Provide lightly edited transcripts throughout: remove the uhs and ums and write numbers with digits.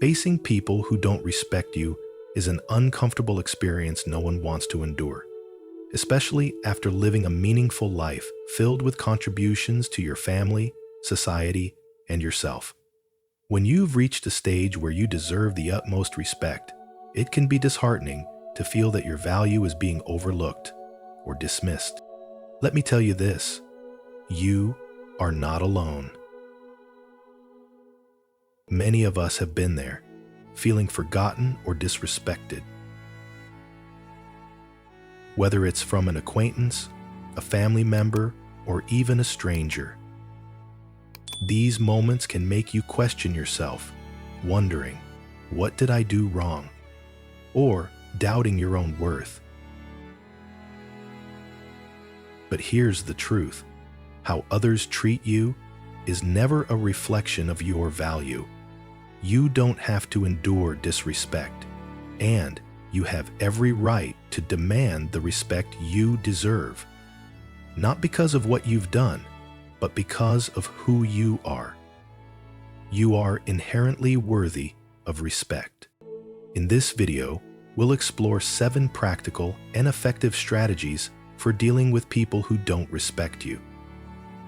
Facing people who don't respect you is an uncomfortable experience no one wants to endure, especially after living a meaningful life filled with contributions to your family, society, and yourself. When you've reached a stage where you deserve the utmost respect, it can be disheartening to feel that your value is being overlooked or dismissed. Let me tell you this, you are not alone. Many of us have been there, feeling forgotten or disrespected. Whether it's from an acquaintance, a family member, or even a stranger. These moments can make you question yourself, wondering, what did I do wrong? Or doubting your own worth. But here's the truth. How others treat you is never a reflection of your value. You don't have to endure disrespect, and you have every right to demand the respect you deserve. Not because of what you've done, but because of who you are. You are inherently worthy of respect. In this video, we'll explore 7 practical and effective strategies for dealing with people who don't respect you.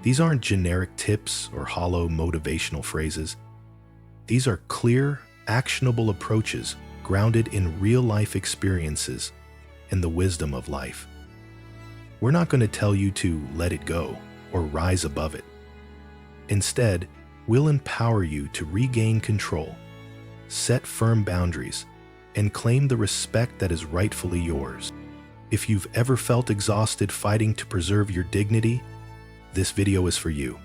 These aren't generic tips or hollow motivational phrases. These are clear, actionable approaches grounded in real-life experiences and the wisdom of life. We're not going to tell you to let it go or rise above it. Instead, we'll empower you to regain control, set firm boundaries, and claim the respect that is rightfully yours. If you've ever felt exhausted fighting to preserve your dignity, this video is for you.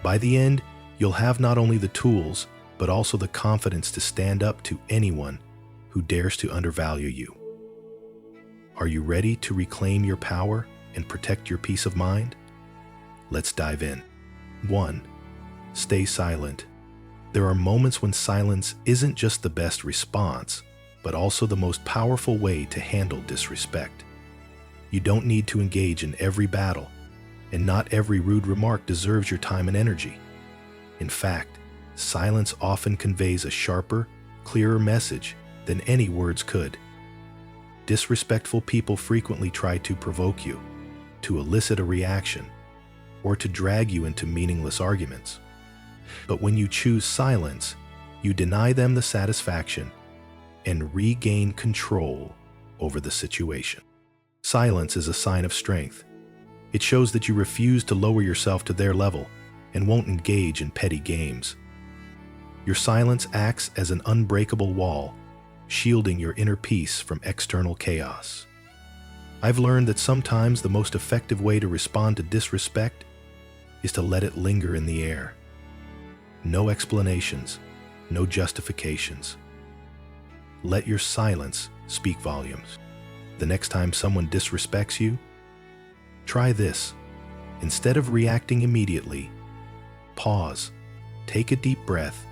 By the end, you'll have not only the tools, but also the confidence to stand up to anyone who dares to undervalue you. Are you ready to reclaim your power and protect your peace of mind? Let's dive in. 1. Stay silent. There are moments when silence isn't just the best response, but also the most powerful way to handle disrespect. You don't need to engage in every battle, and not every rude remark deserves your time and energy. In fact, silence often conveys a sharper, clearer message than any words could. Disrespectful people frequently try to provoke you, to elicit a reaction, or to drag you into meaningless arguments. But when you choose silence, you deny them the satisfaction and regain control over the situation. Silence is a sign of strength. It shows that you refuse to lower yourself to their level and won't engage in petty games. Your silence acts as an unbreakable wall, shielding your inner peace from external chaos. I've learned that sometimes the most effective way to respond to disrespect is to let it linger in the air. No explanations, no justifications. Let your silence speak volumes. The next time someone disrespects you, try this. Instead of reacting immediately, pause, take a deep breath,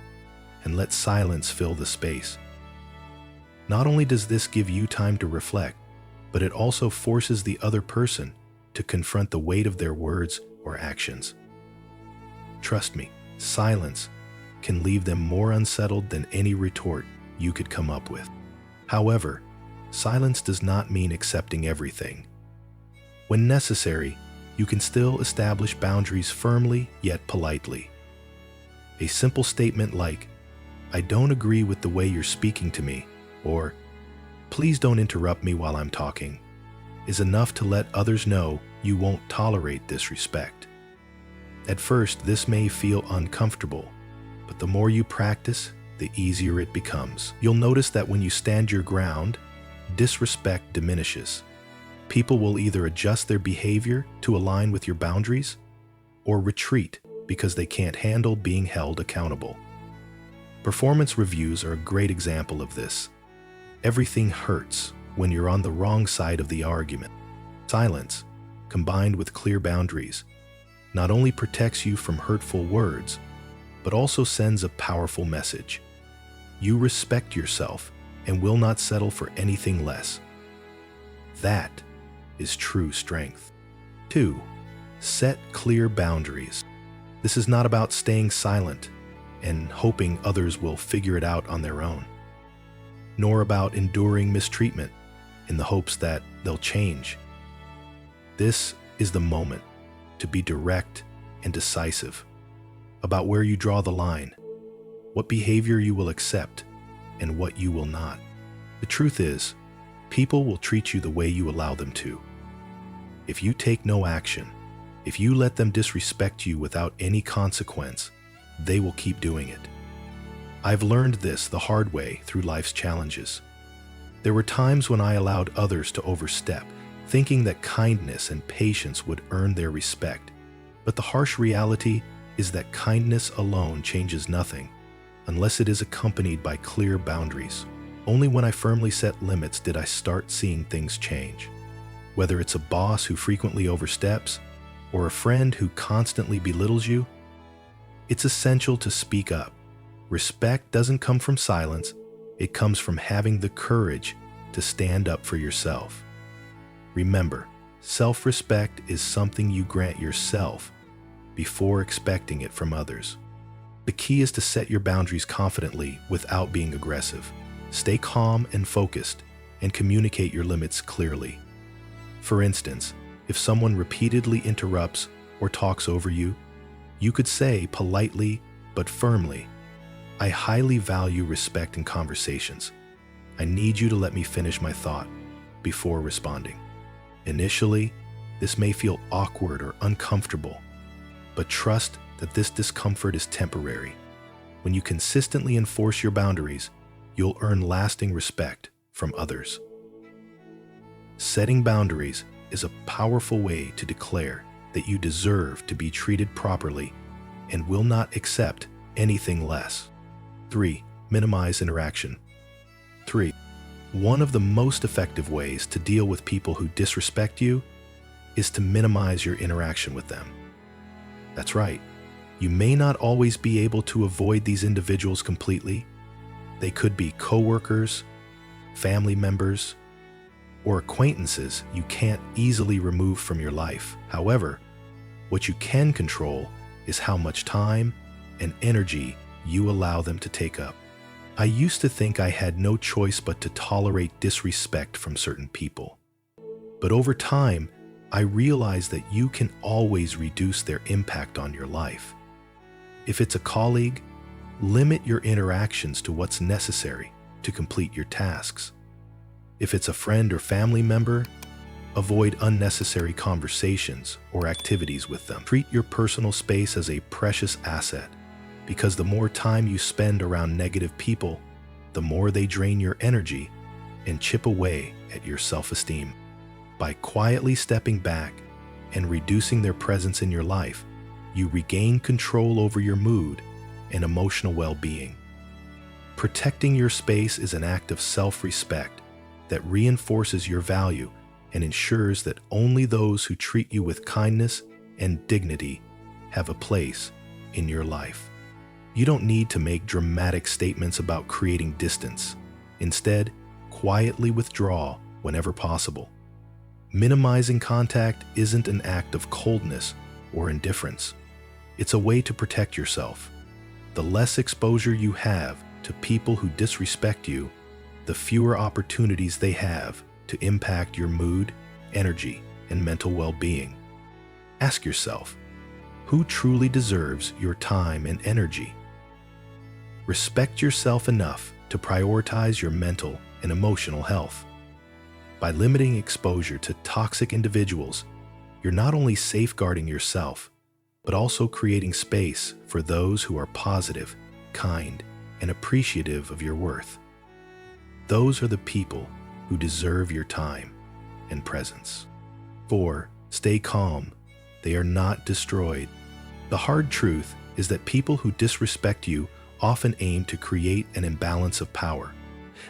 and let silence fill the space. Not only does this give you time to reflect, but it also forces the other person to confront the weight of their words or actions. Trust me, silence can leave them more unsettled than any retort you could come up with. However, silence does not mean accepting everything. When necessary, you can still establish boundaries firmly yet politely. A simple statement like, "I don't agree with the way you're speaking to me," or "Please don't interrupt me while I'm talking," is enough to let others know you won't tolerate disrespect. At first, this may feel uncomfortable, but the more you practice, the easier it becomes. You'll notice that when you stand your ground, disrespect diminishes. People will either adjust their behavior to align with your boundaries or retreat because they can't handle being held accountable. Performance reviews are a great example of this. Everything hurts when you're on the wrong side of the argument. Silence, combined with clear boundaries, not only protects you from hurtful words, but also sends a powerful message. You respect yourself and will not settle for anything less. That is true strength. 2. Set clear boundaries. This is not about staying silent. and hoping others will figure it out on their own, nor about enduring mistreatment in the hopes that they'll change. This is the moment to be direct and decisive about where you draw the line, what behavior you will accept, and what you will not. The truth is, people will treat you the way you allow them to. If you take no action, if you let them disrespect you without any consequence, they will keep doing it. I've learned this the hard way through life's challenges. There were times when I allowed others to overstep, thinking that kindness and patience would earn their respect. But the harsh reality is that kindness alone changes nothing unless it is accompanied by clear boundaries. Only when I firmly set limits did I start seeing things change. Whether it's a boss who frequently oversteps or a friend who constantly belittles you, it's essential to speak up. Respect doesn't come from silence, it comes from having the courage to stand up for yourself. Remember, self-respect is something you grant yourself before expecting it from others. The key is to set your boundaries confidently without being aggressive. Stay calm and focused, and communicate your limits clearly. For instance, if someone repeatedly interrupts or talks over you, you could say politely but firmly, "I highly value respect in conversations. I need you to let me finish my thought before responding." Initially, this may feel awkward or uncomfortable, but trust that this discomfort is temporary. When you consistently enforce your boundaries, you'll earn lasting respect from others. Setting boundaries is a powerful way to declare that you deserve to be treated properly and will not accept anything less. 3. Minimize interaction. 3. One of the most effective ways to deal with people who disrespect you is to minimize your interaction with them. That's right. You may not always be able to avoid these individuals completely. They could be coworkers, family members, or acquaintances you can't easily remove from your life. However, what you can control is how much time and energy you allow them to take up. I used to think I had no choice but to tolerate disrespect from certain people. But over time, I realized that you can always reduce their impact on your life. If it's a colleague, limit your interactions to what's necessary to complete your tasks. If it's a friend or family member, avoid unnecessary conversations or activities with them. Treat your personal space as a precious asset, because the more time you spend around negative people, the more they drain your energy and chip away at your self-esteem. By quietly stepping back and reducing their presence in your life, you regain control over your mood and emotional well-being. Protecting your space is an act of self-respect that reinforces your value and ensures that only those who treat you with kindness and dignity have a place in your life. You don't need to make dramatic statements about creating distance. Instead, quietly withdraw whenever possible. Minimizing contact isn't an act of coldness or indifference. It's a way to protect yourself. The less exposure you have to people who disrespect you, the fewer opportunities they have to impact your mood, energy, and mental well-being. Ask yourself, who truly deserves your time and energy? Respect yourself enough to prioritize your mental and emotional health. By limiting exposure to toxic individuals, you're not only safeguarding yourself, but also creating space for those who are positive, kind, and appreciative of your worth. Those are the people who deserve your time and presence. 4. Stay calm. They are not destroyed. The hard truth is that people who disrespect you often aim to create an imbalance of power.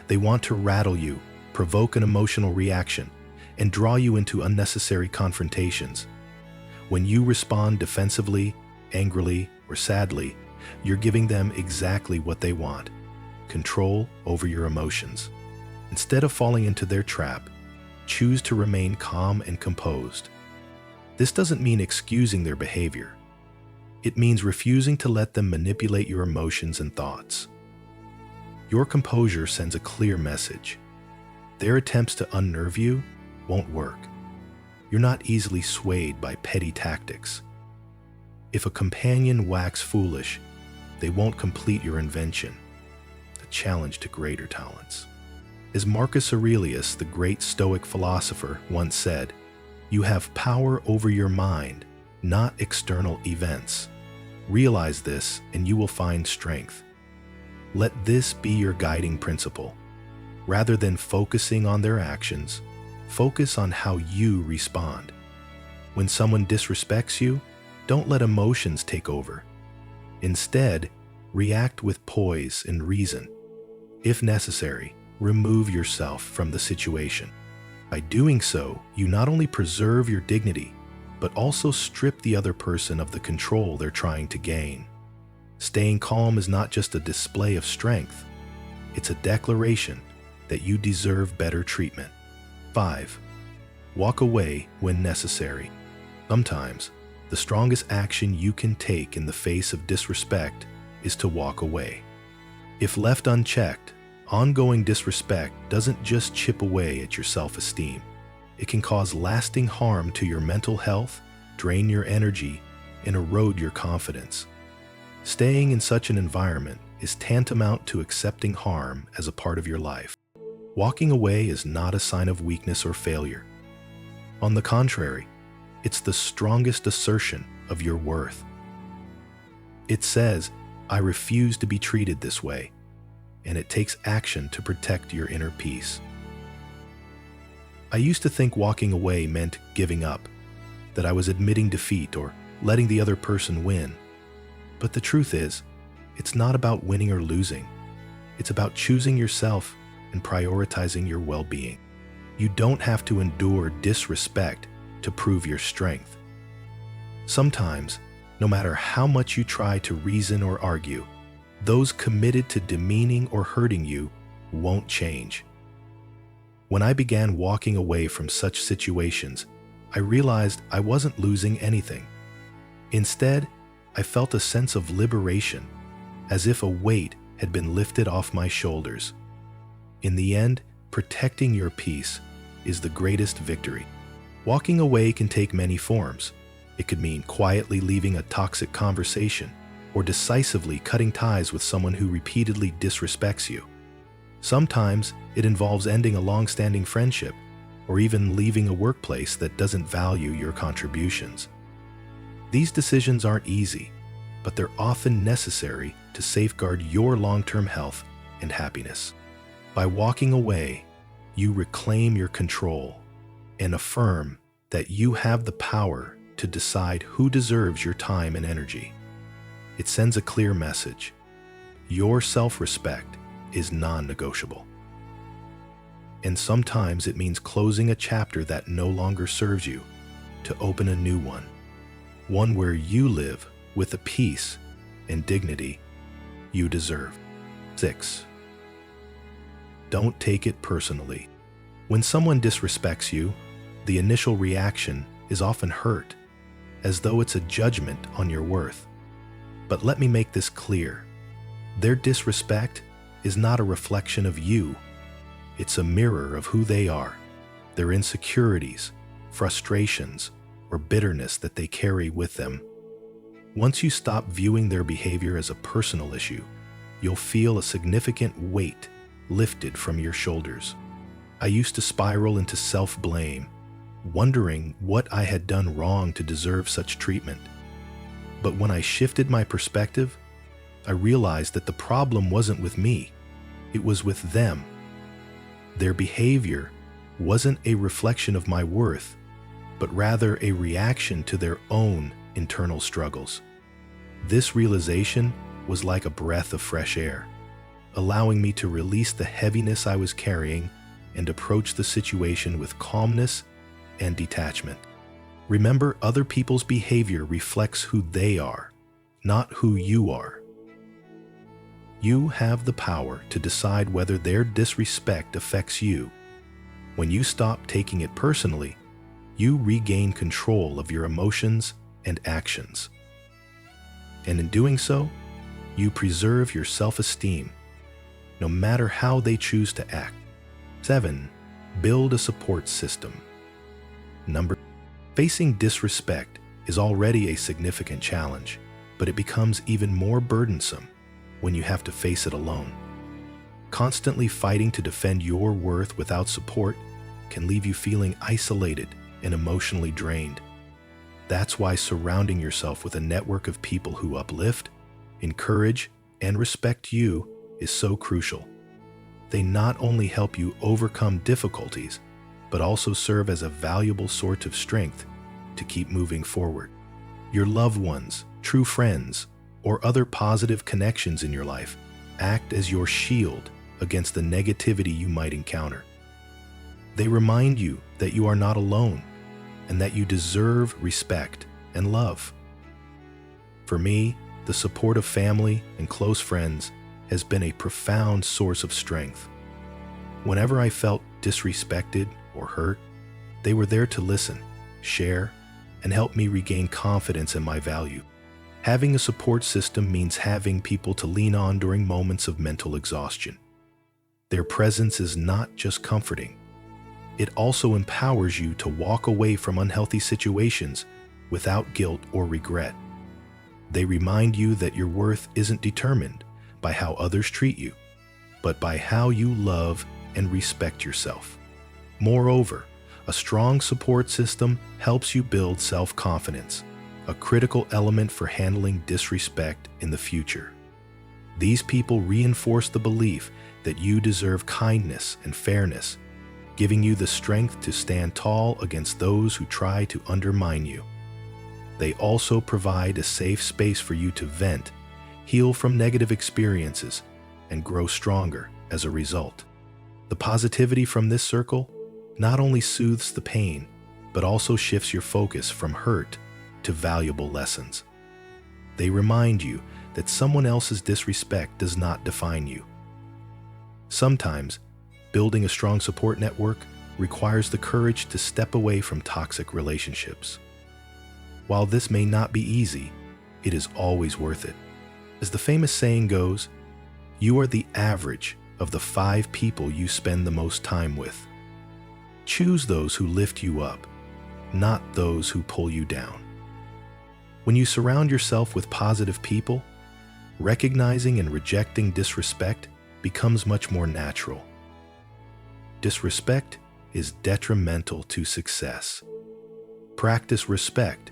They want to rattle you, provoke an emotional reaction, and draw you into unnecessary confrontations. When you respond defensively, angrily, or sadly, you're giving them exactly what they want: control over your emotions. Instead of falling into their trap, choose to remain calm and composed. This doesn't mean excusing their behavior. It means refusing to let them manipulate your emotions and thoughts. Your composure sends a clear message. Their attempts to unnerve you won't work. You're not easily swayed by petty tactics. If a companion wax foolish, they won't complete your invention, a challenge to greater talents. As Marcus Aurelius, the great Stoic philosopher, once said, "You have power over your mind, not external events. Realize this and you will find strength." Let this be your guiding principle. Rather than focusing on their actions, focus on how you respond. When someone disrespects you, don't let emotions take over. Instead, react with poise and reason. If necessary, remove yourself from the situation. By doing so, you not only preserve your dignity, but also strip the other person of the control they're trying to gain. Staying calm is not just a display of strength, it's a declaration that you deserve better treatment. 5. Walk away when necessary. Sometimes, the strongest action you can take in the face of disrespect is to walk away. If left unchecked, ongoing disrespect doesn't just chip away at your self-esteem. It can cause lasting harm to your mental health, drain your energy, and erode your confidence. Staying in such an environment is tantamount to accepting harm as a part of your life. Walking away is not a sign of weakness or failure. On the contrary, it's the strongest assertion of your worth. It says, "I refuse to be treated this way," and it takes action to protect your inner peace. I used to think walking away meant giving up, that I was admitting defeat or letting the other person win. But the truth is, it's not about winning or losing. It's about choosing yourself and prioritizing your well-being. You don't have to endure disrespect to prove your strength. Sometimes, no matter how much you try to reason or argue, those committed to demeaning or hurting you won't change. When I began walking away from such situations, I realized I wasn't losing anything. Instead, I felt a sense of liberation, as if a weight had been lifted off my shoulders. In the end, protecting your peace is the greatest victory. Walking away can take many forms. It could mean quietly leaving a toxic conversation or decisively cutting ties with someone who repeatedly disrespects you. Sometimes it involves ending a long-standing friendship or even leaving a workplace that doesn't value your contributions. These decisions aren't easy, but they're often necessary to safeguard your long-term health and happiness. By walking away, you reclaim your control and affirm that you have the power to decide who deserves your time and energy. It sends a clear message. Your self-respect is non-negotiable. And sometimes it means closing a chapter that no longer serves you to open a new one where you live with the peace and dignity you deserve. 6. Don't take it personally. When someone disrespects you, the initial reaction is often hurt, as though it's a judgment on your worth. But let me make this clear. Their disrespect is not a reflection of you. It's a mirror of who they are, their insecurities, frustrations, or bitterness that they carry with them. Once you stop viewing their behavior as a personal issue, you'll feel a significant weight lifted from your shoulders. I used to spiral into self-blame, wondering what I had done wrong to deserve such treatment. But when I shifted my perspective, I realized that the problem wasn't with me, it was with them. Their behavior wasn't a reflection of my worth, but rather a reaction to their own internal struggles. This realization was like a breath of fresh air, allowing me to release the heaviness I was carrying and approach the situation with calmness and detachment. Remember, other people's behavior reflects who they are, not who you are. You have the power to decide whether their disrespect affects you. When you stop taking it personally, you regain control of your emotions and actions. And in doing so, you preserve your self-esteem, no matter how they choose to act. 7. Build a support system. Facing disrespect is already a significant challenge, but it becomes even more burdensome when you have to face it alone. Constantly fighting to defend your worth without support can leave you feeling isolated and emotionally drained. That's why surrounding yourself with a network of people who uplift, encourage, and respect you is so crucial. They not only help you overcome difficulties, but also serve as a valuable source of strength to keep moving forward. Your loved ones, true friends, or other positive connections in your life act as your shield against the negativity you might encounter. They remind you that you are not alone and that you deserve respect and love. For me, the support of family and close friends has been a profound source of strength. Whenever I felt disrespected or hurt, they were there to listen, share, and help me regain confidence in my value. Having a support system means having people to lean on during moments of mental exhaustion. Their presence is not just comforting, it also empowers you to walk away from unhealthy situations without guilt or regret. They remind you that your worth isn't determined by how others treat you, but by how you love and respect yourself. Moreover, a strong support system helps you build self-confidence, a critical element for handling disrespect in the future. These people reinforce the belief that you deserve kindness and fairness, giving you the strength to stand tall against those who try to undermine you. They also provide a safe space for you to vent, heal from negative experiences, and grow stronger as a result. The positivity from this circle not only soothes the pain, but also shifts your focus from hurt to valuable lessons. They remind you that someone else's disrespect does not define you. Sometimes, building a strong support network requires the courage to step away from toxic relationships. While this may not be easy, it is always worth it. As the famous saying goes, you are the average of the 5 people you spend the most time with. Choose those who lift you up, not those who pull you down. When you surround yourself with positive people, recognizing and rejecting disrespect becomes much more natural. Disrespect is detrimental to success. Practice respect.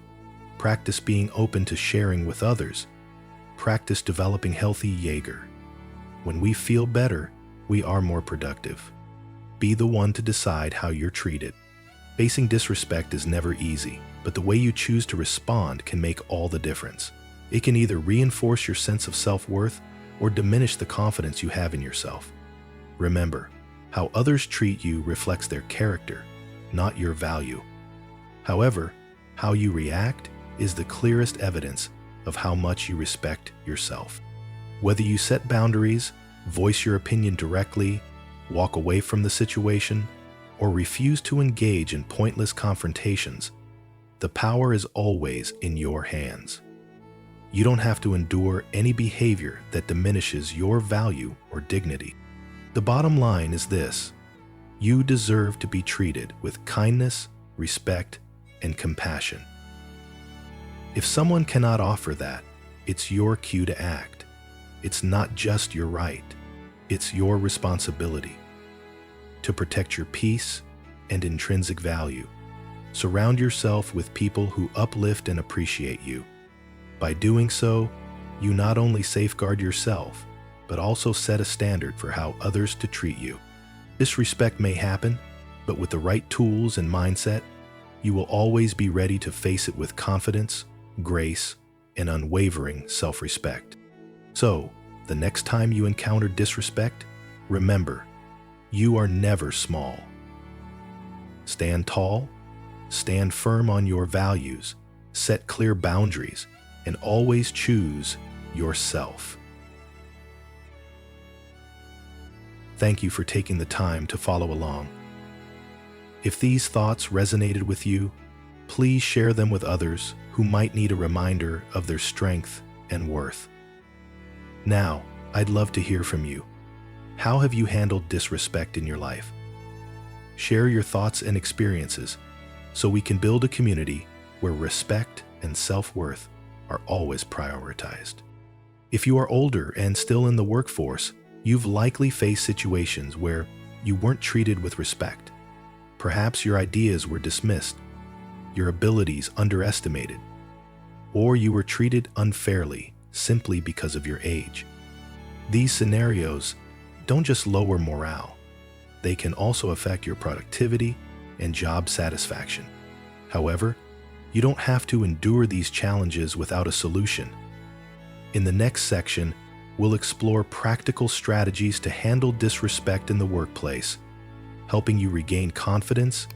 Practice being open to sharing with others. Practice developing healthy Jaeger. When we feel better, we are more productive. Be the one to decide how you're treated. Facing disrespect is never easy, but the way you choose to respond can make all the difference. It can either reinforce your sense of self-worth or diminish the confidence you have in yourself. Remember, how others treat you reflects their character, not your value. However, how you react is the clearest evidence of how much you respect yourself. Whether you set boundaries, voice your opinion directly, walk away from the situation, or refuse to engage in pointless confrontations, the power is always in your hands. You don't have to endure any behavior that diminishes your value or dignity. The bottom line is this: you deserve to be treated with kindness, respect, and compassion. If someone cannot offer that, it's your cue to act. It's not just your right, it's your responsibility. To protect your peace and intrinsic value, surround yourself with people who uplift and appreciate you. By doing so, you not only safeguard yourself, but also set a standard for how others to treat you. Disrespect may happen, but with the right tools and mindset, you will always be ready to face it with confidence, grace, and unwavering self-respect. So, the next time you encounter disrespect, remember, you are never small. Stand tall, stand firm on your values, set clear boundaries, and always choose yourself. Thank you for taking the time to follow along. If these thoughts resonated with you, please share them with others who might need a reminder of their strength and worth. Now, I'd love to hear from you. How have you handled disrespect in your life? Share your thoughts and experiences so we can build a community where respect and self-worth are always prioritized. If you are older and still in the workforce, you've likely faced situations where you weren't treated with respect. Perhaps your ideas were dismissed, your abilities underestimated, or you were treated unfairly simply because of your age. These scenarios don't just lower morale, they can also affect your productivity and job satisfaction. However, you don't have to endure these challenges without a solution. In the next section, we'll explore practical strategies to handle disrespect in the workplace, helping you regain confidence,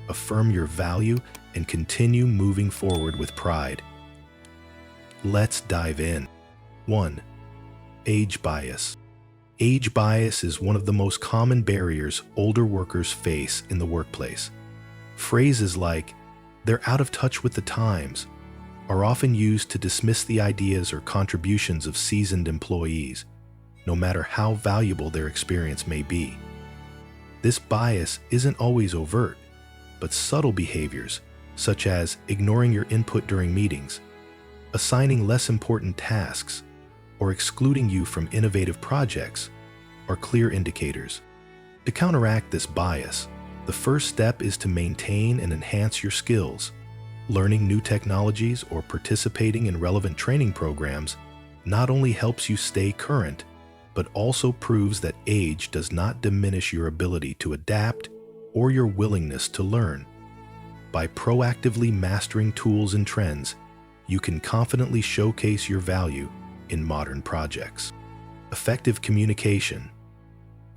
affirm your value, and continue moving forward with pride. Let's dive in. 1. Age bias. Age bias is one of the most common barriers older workers face in the workplace. Phrases like, "they're out of touch with the times," are often used to dismiss the ideas or contributions of seasoned employees, no matter how valuable their experience may be. This bias isn't always overt, but subtle behaviors, such as ignoring your input during meetings, assigning less important tasks, or excluding you from innovative projects, are clear indicators. To counteract this bias, the first step is to maintain and enhance your skills. Learning new technologies or participating in relevant training programs not only helps you stay current, but also proves that age does not diminish your ability to adapt or your willingness to learn. By proactively mastering tools and trends, you can confidently showcase your value in modern projects. Effective communication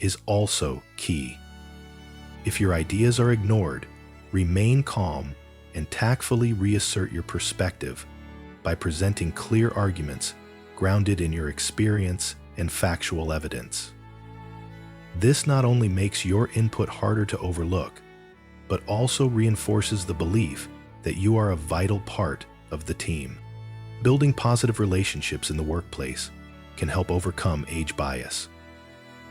is also key. If your ideas are ignored, remain calm and tactfully reassert your perspective by presenting clear arguments grounded in your experience and factual evidence. This not only makes your input harder to overlook, but also reinforces the belief that you are a vital part of the team. Building positive relationships in the workplace can help overcome age bias.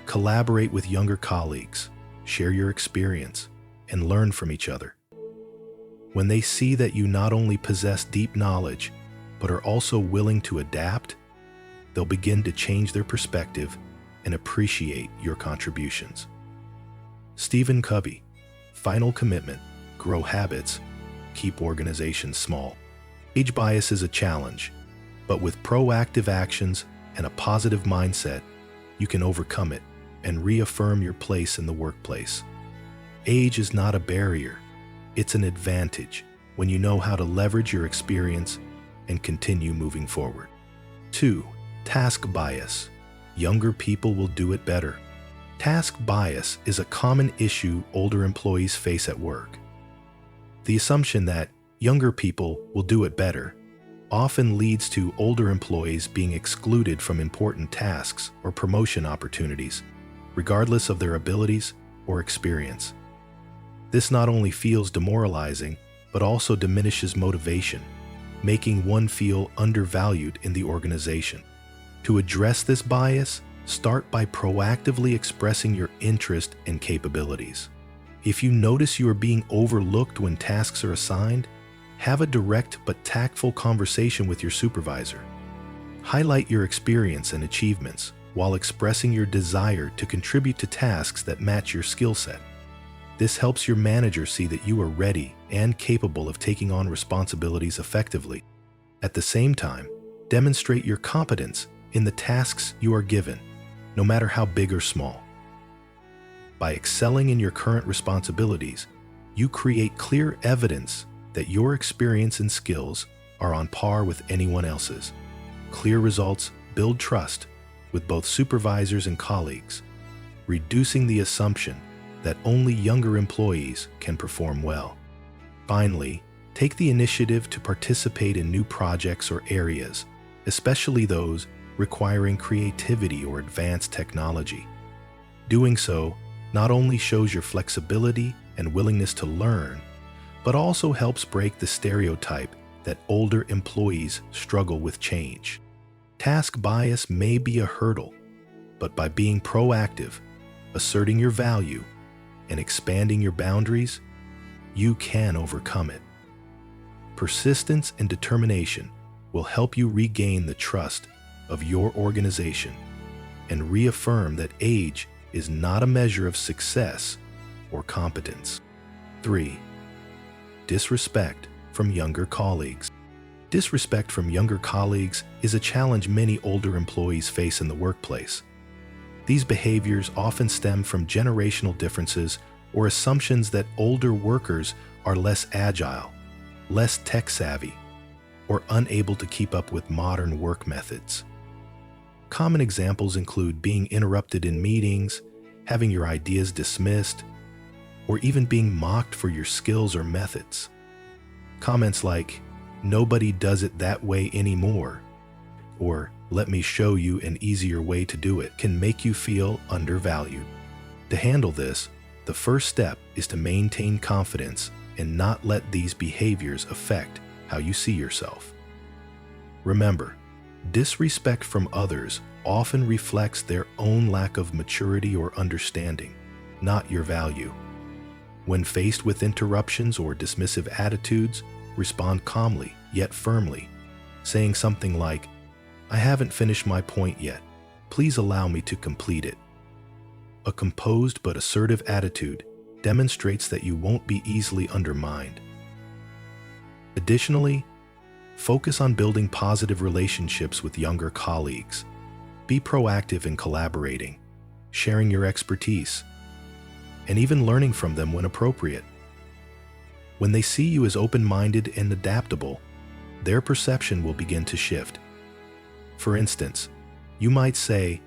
Collaborate with younger colleagues, share your experience, and learn from each other. When they see that you not only possess deep knowledge, but are also willing to adapt, they'll begin to change their perspective and appreciate your contributions. Stephen Covey, final commitment, grow habits, keep organizations small. Age bias is a challenge, but with proactive actions and a positive mindset, you can overcome it and reaffirm your place in the workplace. Age is not a barrier, it's an advantage when you know how to leverage your experience and continue moving forward. 2. Task bias. Younger people will do it better. Task bias is a common issue older employees face at work. The assumption that younger people will do it better often leads to older employees being excluded from important tasks or promotion opportunities, regardless of their abilities or experience. This not only feels demoralizing, but also diminishes motivation, making one feel undervalued in the organization. To address this bias, start by proactively expressing your interest and capabilities. If you notice you are being overlooked when tasks are assigned, have a direct but tactful conversation with your supervisor. Highlight your experience and achievements while expressing your desire to contribute to tasks that match your skill set. This helps your manager see that you are ready and capable of taking on responsibilities effectively. At the same time, demonstrate your competence in the tasks you are given, no matter how big or small. By excelling in your current responsibilities, you create clear evidence that your experience and skills are on par with anyone else's. Clear results build trust with both supervisors and colleagues, reducing the assumption that only younger employees can perform well. Finally, take the initiative to participate in new projects or areas, especially those requiring creativity or advanced technology. Doing so not only shows your flexibility and willingness to learn, but also helps break the stereotype that older employees struggle with change. Task bias may be a hurdle, but by being proactive, asserting your value, and expanding your boundaries, you can overcome it. Persistence and determination will help you regain the trust of your organization and reaffirm that age is not a measure of success or competence. 3. Disrespect from younger colleagues. Disrespect from younger colleagues is a challenge many older employees face in the workplace. These behaviors often stem from generational differences or assumptions that older workers are less agile, less tech-savvy, or unable to keep up with modern work methods. Common examples include being interrupted in meetings, having your ideas dismissed, or even being mocked for your skills or methods. Comments like, "Nobody does it that way anymore," or "Let me show you an easier way to do it," can make you feel undervalued. To handle this, the first step is to maintain confidence and not let these behaviors affect how you see yourself. Remember, disrespect from others often reflects their own lack of maturity or understanding, not your value. When faced with interruptions or dismissive attitudes, respond calmly yet firmly, saying something like, "I haven't finished my point yet. Please allow me to complete it." A composed but assertive attitude demonstrates that you won't be easily undermined. Additionally, focus on building positive relationships with younger colleagues. Be proactive in collaborating, sharing your expertise, and even learning from them when appropriate. When they see you as open-minded and adaptable, their perception will begin to shift. For instance, you might say,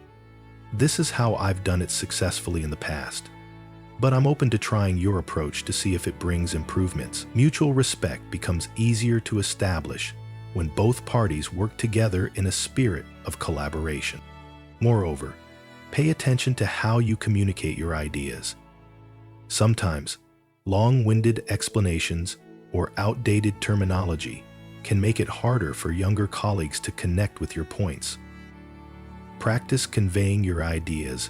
"This is how I've done it successfully in the past, but I'm open to trying your approach to see if it brings improvements." Mutual respect becomes easier to establish when both parties work together in a spirit of collaboration. Moreover, pay attention to how you communicate your ideas. Sometimes, long-winded explanations or outdated terminology can make it harder for younger colleagues to connect with your points. Practice conveying your ideas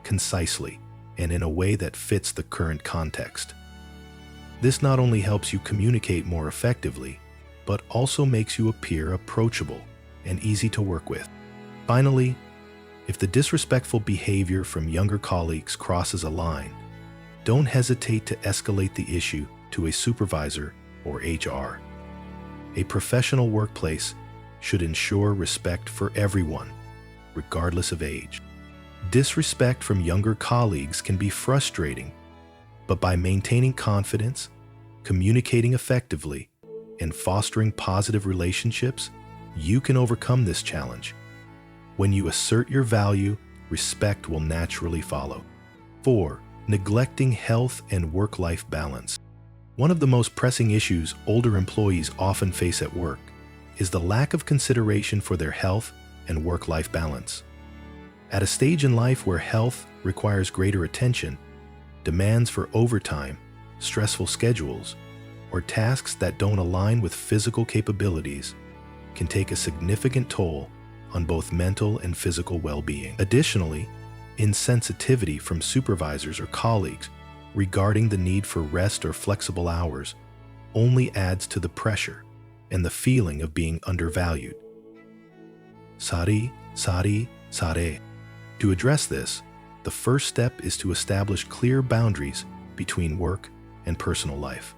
concisely and in a way that fits the current context. This not only helps you communicate more effectively, but also makes you appear approachable and easy to work with. Finally, if the disrespectful behavior from younger colleagues crosses a line, don't hesitate to escalate the issue to a supervisor or HR. A professional workplace should ensure respect for everyone, regardless of age. Disrespect from younger colleagues can be frustrating, but by maintaining confidence, communicating effectively, and fostering positive relationships, you can overcome this challenge. When you assert your value, respect will naturally follow. 4. Neglecting health and work-life balance. One of the most pressing issues older employees often face at work is the lack of consideration for their health and work-life balance. At a stage in life where health requires greater attention, demands for overtime, stressful schedules, or tasks that don't align with physical capabilities can take a significant toll on both mental and physical well-being. Additionally, insensitivity from supervisors or colleagues regarding the need for rest or flexible hours only adds to the pressure and the feeling of being undervalued. Sari, sari, sare. To address this, the first step is to establish clear boundaries between work and personal life.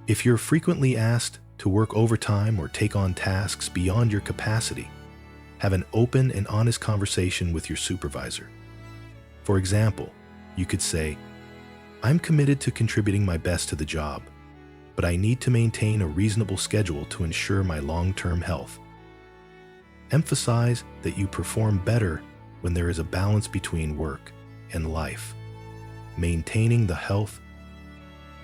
If you're frequently asked to work overtime or take on tasks beyond your capacity, have an open and honest conversation with your supervisor. For example, you could say, "I'm committed to contributing my best to the job, but I need to maintain a reasonable schedule to ensure my long-term health." Emphasize that you perform better when there is a balance between work and life. Maintaining the health.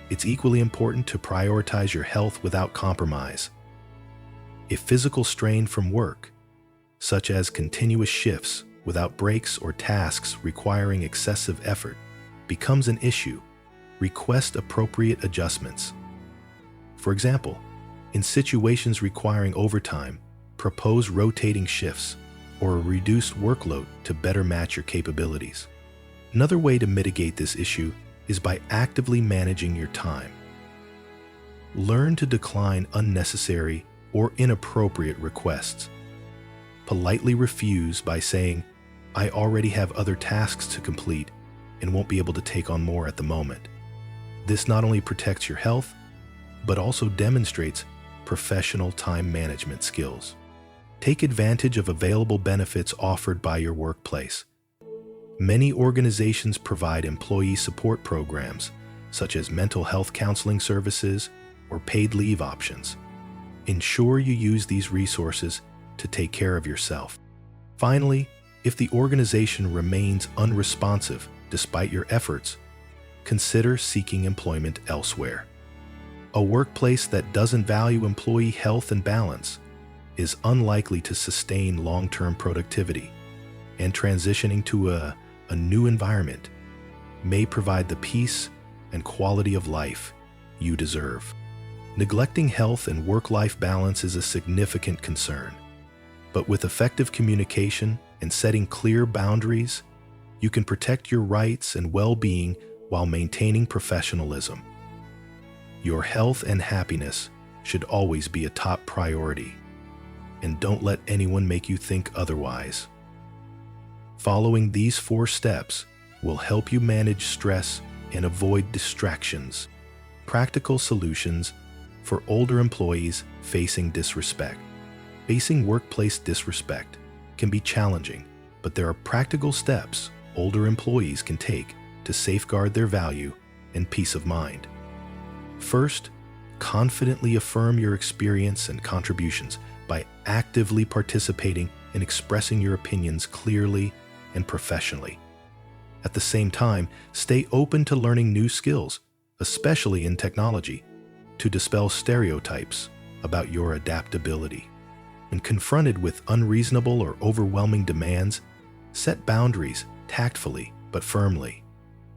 It's equally important to prioritize your health without compromise. If physical strain from work, such as continuous shifts without breaks or tasks requiring excessive effort, becomes an issue, request appropriate adjustments. For example, in situations requiring overtime, propose rotating shifts or a reduced workload to better match your capabilities. Another way to mitigate this issue is by actively managing your time. Learn to decline unnecessary or inappropriate requests. Politely refuse by saying, "I already have other tasks to complete and won't be able to take on more at the moment." This not only protects your health, but also demonstrates professional time management skills. Take advantage of available benefits offered by your workplace. Many organizations provide employee support programs, such as mental health counseling services or paid leave options. Ensure you use these resources to take care of yourself. Finally, if the organization remains unresponsive despite your efforts, consider seeking employment elsewhere. A workplace that doesn't value employee health and balance is unlikely to sustain long-term productivity, and transitioning to a new environment may provide the peace and quality of life you deserve. Neglecting health and work-life balance is a significant concern, but with effective communication and setting clear boundaries, you can protect your rights and well-being while maintaining professionalism. Your health and happiness should always be a top priority, and don't let anyone make you think otherwise. Following these 4 steps will help you manage stress and avoid distractions. Practical solutions for older employees facing disrespect. Facing workplace disrespect can be challenging, but there are practical steps older employees can take to safeguard their value and peace of mind. First, confidently affirm your experience and contributions by actively participating and expressing your opinions clearly and professionally. At the same time, stay open to learning new skills, especially in technology, to dispel stereotypes about your adaptability. When confronted with unreasonable or overwhelming demands, set boundaries tactfully but firmly.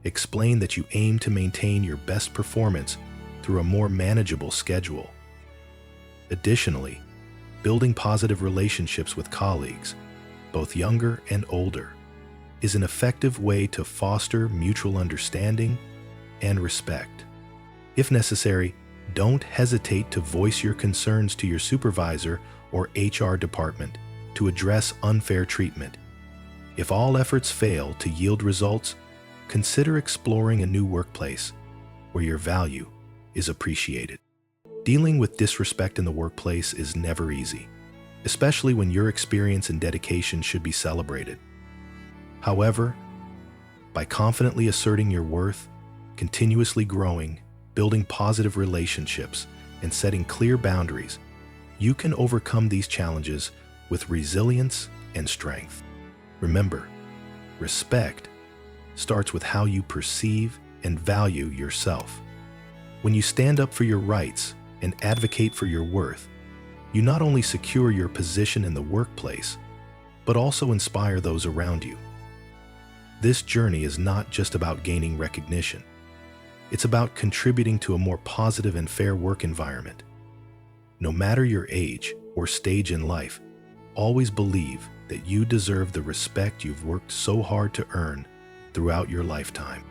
Explain that you aim to maintain your best performance through a more manageable schedule. Additionally, building positive relationships with colleagues, both younger and older, is an effective way to foster mutual understanding and respect. If necessary, don't hesitate to voice your concerns to your supervisor or HR department to address unfair treatment. If all efforts fail to yield results, consider exploring a new workplace where your value is appreciated. Dealing with disrespect in the workplace is never easy, especially when your experience and dedication should be celebrated. However, by confidently asserting your worth, continuously growing, building positive relationships, and setting clear boundaries, you can overcome these challenges with resilience and strength. Remember, respect starts with how you perceive and value yourself. When you stand up for your rights and advocate for your worth, you not only secure your position in the workplace, but also inspire those around you. This journey is not just about gaining recognition. It's about contributing to a more positive and fair work environment. No matter your age or stage in life, always believe that you deserve the respect you've worked so hard to earn throughout your lifetime.